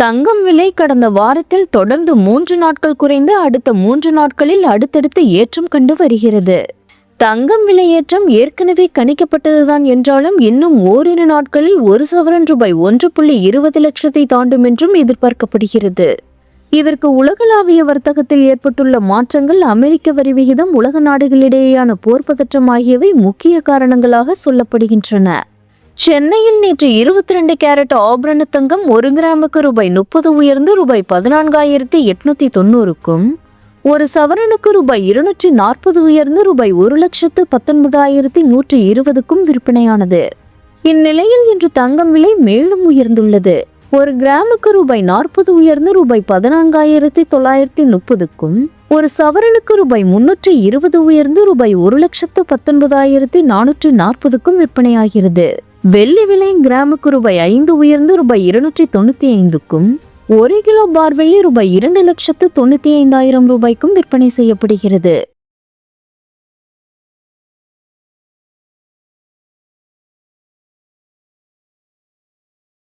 தங்கம் விலை கடந்த வாரத்தில் தொடர்ந்து 3 நாட்கள் குறைந்து அடுத்த 3 நாட்களில் அடுத்தடுத்து ஏற்றம் கண்டு வருகிறது. தங்கம் விலை ஏற்றம் ஏற்கனவே கணிக்கப்பட்டதுதான் என்றாலும் இன்னும் ஓரிரு நாட்களில் ஒரு சவரன் ரூபாய் 1.20 லட்சத்தை தாண்டும் என்றும் எதிர்பார்க்கப்படுகிறது. இதற்கு உலகளாவிய வர்த்தகத்தில் ஏற்பட்டுள்ள மாற்றங்கள், அமெரிக்க வரி விகிதம், உலக நாடுகளிடையேயான போர் பதற்றம் ஆகியவை முக்கிய காரணங்களாக சொல்லப்படுகின்றன. சென்னையில் நேற்று 22 கேரட் ஆபரண தங்கம் 1 கிராமுக்கு ரூபாய் 30 உயர்ந்து ரூபாய் 14,890க்கும், ஒரு சவரனுக்கு ரூபாய் 240 உயர்ந்து ரூபாய் 1,19,120க்கும் விற்பனையானது. இந்நிலையில் இன்று தங்கம் விலை மேலும் உயர்ந்துள்ளது. 1 கிராமுக்கு ரூபாய் 40 உயர்ந்து ரூபாய் 14,930க்கும், ஒரு சவரனுக்கு ரூபாய் 320 உயர்ந்து ரூபாய் 1,19,440க்கும் விற்பனையாகிறது. வெள்ளி விலை கிராமுக்கு ரூபாய் 5 உயர்ந்து ரூபாய் 295க்கும், 1 கிலோ பார் வெள்ளி ரூபாய் 2,95,000 ரூபாய்க்கும் விற்பனை செய்யப்படுகிறது.